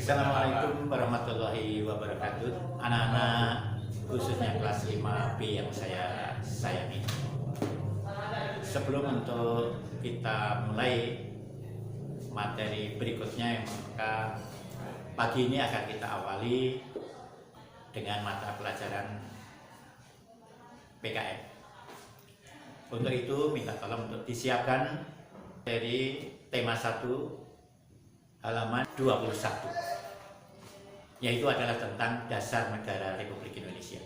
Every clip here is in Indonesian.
Assalamualaikum warahmatullahi wabarakatuh. Anak-anak khususnya kelas 5B yang saya sayangi. Sebelum untuk kita mulai materi berikutnya, maka pagi ini akan kita awali dengan mata pelajaran PKN. Untuk itu minta tolong untuk disiapkan dari tema 1 halaman 21, yaitu adalah tentang dasar negara Republik Indonesia.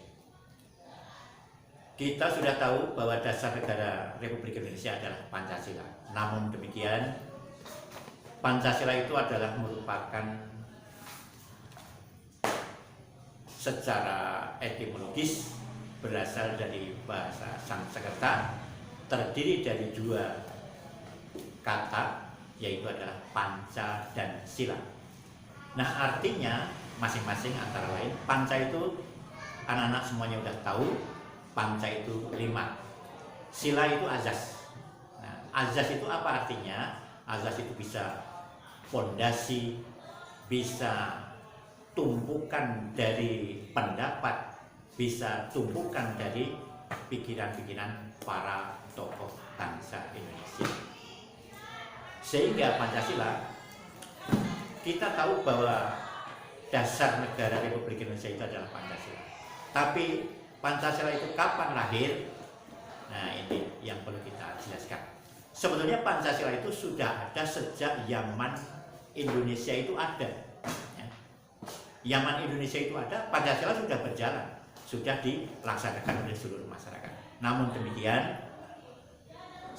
Kita sudah tahu bahwa dasar negara Republik Indonesia adalah Pancasila. Namun demikian, Pancasila itu adalah merupakan secara etimologis berasal dari bahasa Sanskerta, terdiri dari 2 kata, yaitu adalah panca dan sila. Nah, artinya masing-masing antara lain. Panca itu anak-anak semuanya udah tahu, panca itu 5. Sila itu azas. Nah, azas itu apa artinya? Azas itu bisa fondasi, bisa tumpukan dari pendapat, bisa tumpukan dari pikiran-pikiran para tokoh bangsa Indonesia. Sehingga Pancasila, kita tahu bahwa dasar negara Republik Indonesia itu adalah Pancasila. Tapi Pancasila itu kapan lahir? Nah, ini yang perlu kita jelaskan. Sebetulnya Pancasila itu sudah ada sejak zaman Indonesia itu ada. Zaman Indonesia itu ada, Pancasila sudah berjalan, sudah dilaksanakan oleh seluruh masyarakat. Namun demikian,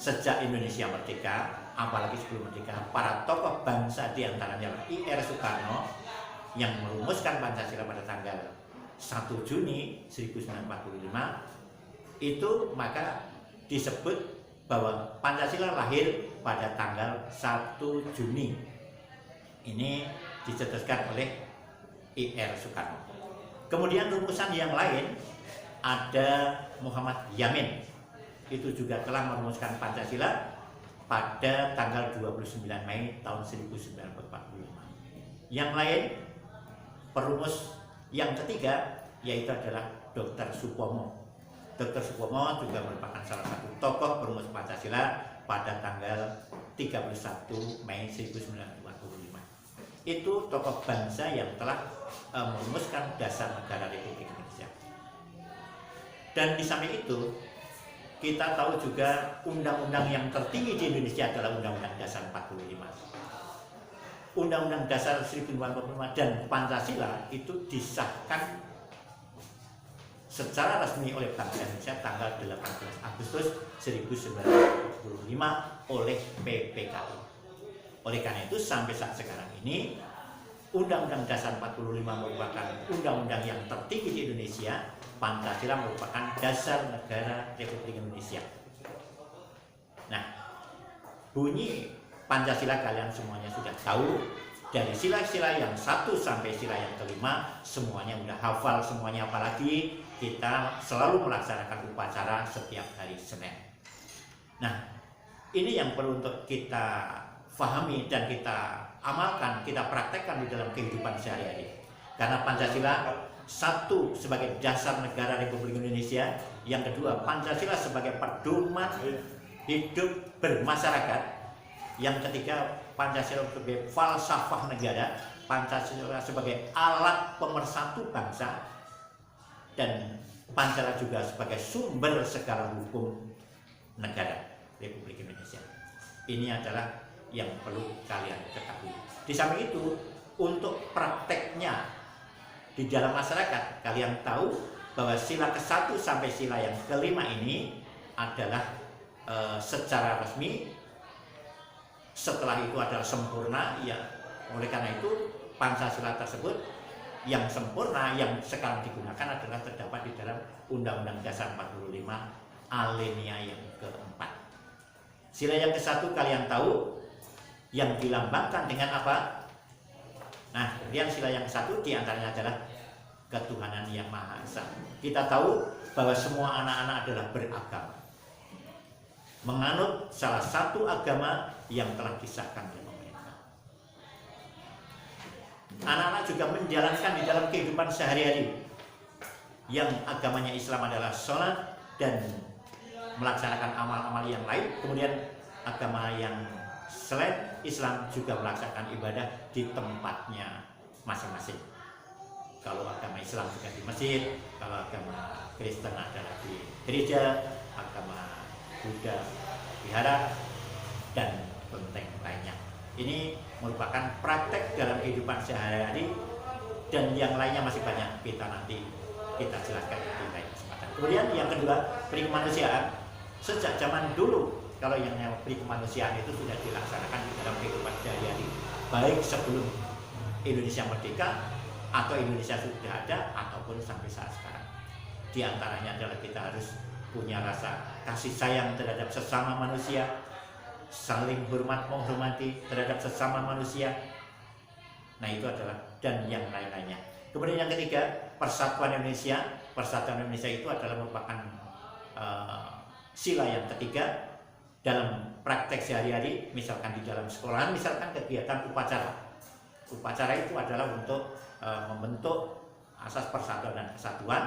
sejak Indonesia merdeka, apalagi sebelum merdeka, para tokoh bangsa diantaranya I.R. Soekarno yang merumuskan Pancasila pada tanggal 1 Juni 1945 itu, maka disebut bahwa Pancasila lahir pada tanggal 1 Juni. Ini dicetuskan oleh I.R. Soekarno. Kemudian rumusan yang lain ada Muhammad Yamin, itu juga telah merumuskan Pancasila pada tanggal 29 Mei tahun 1945. Yang lain, perumus yang ketiga, yaitu adalah Dr. Supomo. Dr. Supomo juga merupakan salah satu tokoh perumus Pancasila pada tanggal 31 Mei 1945. Itu tokoh bangsa yang telah merumuskan dasar negara Republik Indonesia. Dan di samping itu, kita tahu juga undang-undang yang tertinggi di Indonesia adalah Undang-Undang Dasar 45. Undang-Undang Dasar 1945 dan Pancasila itu disahkan secara resmi oleh bangsa Indonesia tanggal 18 Agustus 1945 oleh PPKI. Oleh karena itu, sampai saat sekarang ini Undang-Undang Dasar 45 merupakan undang-undang yang tertinggi di Indonesia. Pancasila merupakan dasar negara Republik Indonesia. Nah, bunyi Pancasila kalian semuanya sudah tahu. Dari sila-sila yang 1 sampai sila yang kelima semuanya udah hafal semuanya, apalagi kita selalu melaksanakan upacara setiap hari Senin. Nah, ini yang perlu untuk kita fahami dan kita amalkan, kita praktekkan di dalam kehidupan sehari-hari. Karena Pancasila 1 sebagai dasar negara Republik Indonesia, yang kedua Pancasila sebagai pedoman hidup bermasyarakat, yang ketiga Pancasila sebagai falsafah negara, Pancasila sebagai alat pemersatu bangsa, dan Pancasila juga sebagai sumber segala hukum negara Republik Indonesia. Ini adalah yang perlu kalian ketahui. Di samping itu, untuk prakteknya di dalam masyarakat, kalian tahu bahwa sila ke-1 sampai sila yang kelima ini adalah secara resmi, setelah itu adalah sempurna. Ya, oleh karena itu Pancasila tersebut yang sempurna yang sekarang digunakan adalah terdapat di dalam Undang-Undang Dasar 45 alinea yang keempat. Sila yang ke-1 kalian tahu yang dilambangkan dengan apa? Nah, kemudian sila yang ke-1 diantaranya adalah ketuhanan yang Maha Esa. Kita tahu bahwa semua anak-anak adalah beragama, menganut salah satu agama yang telah disahkan oleh pemerintah. Anak-anak juga menjalankan di dalam kehidupan sehari-hari yang agamanya Islam adalah sholat dan melaksanakan amal-amal yang lain. Kemudian agama yang selain Islam juga melaksanakan ibadah di tempatnya masing-masing. Kalau agama Islam juga di masjid, kalau agama Kristen adalah di gereja, agama Buddha wihara, dan kelenteng lainnya. Ini merupakan praktek dalam kehidupan sehari-hari, dan yang lainnya masih banyak, kita jelaskan di lain kesempatan. Kemudian yang kedua, perikemanusiaan. Sejak zaman dulu, kalau yang namanya perikemanusiaan itu sudah dilaksanakan di dalam kehidupan sehari-hari, baik sebelum Indonesia merdeka atau Indonesia sudah ada ataupun sampai saat sekarang. Di antaranya adalah kita harus punya rasa kasih sayang terhadap sesama manusia, saling hormat menghormati terhadap sesama manusia. Nah, itu adalah dan yang lain-lainnya. Kemudian yang ketiga, persatuan Indonesia. Persatuan Indonesia itu adalah merupakan sila yang ketiga dalam praktek sehari-hari, misalkan di dalam sekolahan, misalkan kegiatan upacara. Upacara itu adalah untuk membentuk asas persatuan dan kesatuan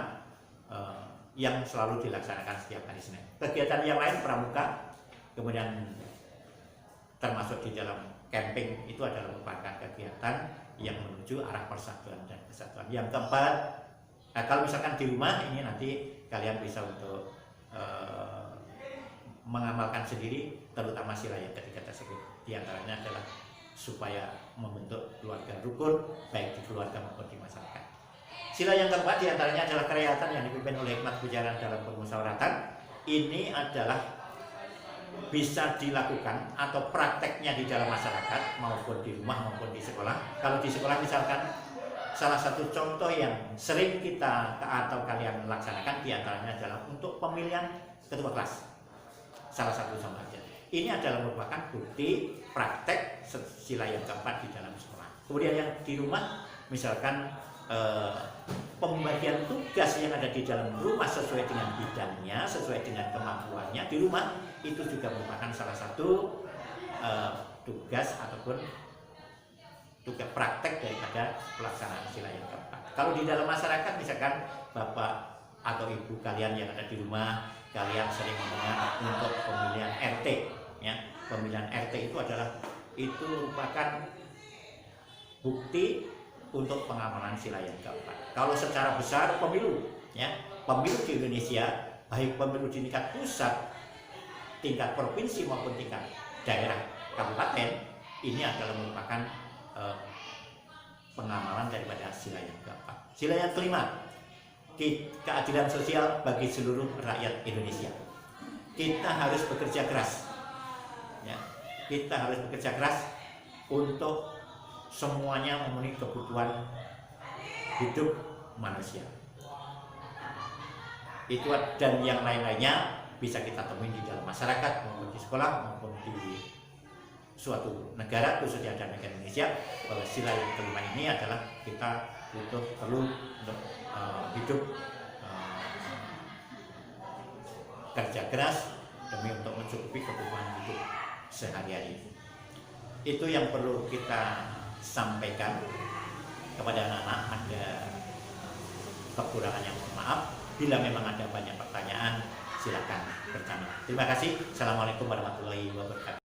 yang selalu dilaksanakan setiap hari Senin. Kegiatan yang lain pramuka, kemudian termasuk di dalam camping, itu adalah merupakan kegiatan yang menuju arah persatuan dan kesatuan. Yang keempat, kalau misalkan di rumah ini nanti kalian bisa untuk mengamalkan sendiri, terutama sila yang ketiga tersebut. Di antaranya adalah supaya membentuk keluarga rukun, baik di keluarga maupun di masyarakat. Sila yang keempat di antaranya adalah kerakyatan yang dipimpin oleh hikmat kebijakan dalam permusyawaratan. Ini adalah bisa dilakukan atau prakteknya di dalam masyarakat maupun di rumah maupun di sekolah. Kalau di sekolah misalkan salah satu contoh yang sering kita atau kalian laksanakan di antaranya adalah untuk pemilihan ketua kelas. Salah satu contohnya. Ini adalah merupakan bukti praktek sila yang keempat di dalam sekolah. Kemudian yang di rumah, misalkan pembagian tugas yang ada di dalam rumah sesuai dengan bidangnya, sesuai dengan kemampuannya di rumah, itu juga merupakan salah satu tugas ataupun tugas praktek daripada pelaksanaan sila yang keempat. Kalau di dalam masyarakat, misalkan bapak atau ibu kalian yang ada di rumah, kalian sering mendengar untuk pemilihan RT, ya. Pemilihan RT itu merupakan bukti untuk pengamalan sila yang keempat. Kalau secara besar pemilu, ya, pemilu di Indonesia, baik pemilu di tingkat pusat, tingkat provinsi maupun tingkat daerah kabupaten, ini adalah merupakan pengamalan daripada sila yang keempat. Sila yang kelima, keadilan sosial bagi seluruh rakyat Indonesia. Kita harus bekerja keras, ya. Kita harus bekerja keras untuk semuanya memenuhi kebutuhan hidup manusia. Itu dan yang lain-lainnya bisa kita temui di dalam masyarakat maupun di sekolah maupun di suatu negara, khususnya di negara Indonesia, bahwa sila yang kelima ini adalah kita perlu untuk hidup kerja keras demi untuk mencukupi kebutuhan hidup sehari-hari. Itu yang perlu kita sampaikan kepada anak-anak. Ada kekurangan yang maaf. Bila memang ada banyak pertanyaan, silakan bertanya. Terima kasih. Assalamualaikum warahmatullahi wabarakatuh.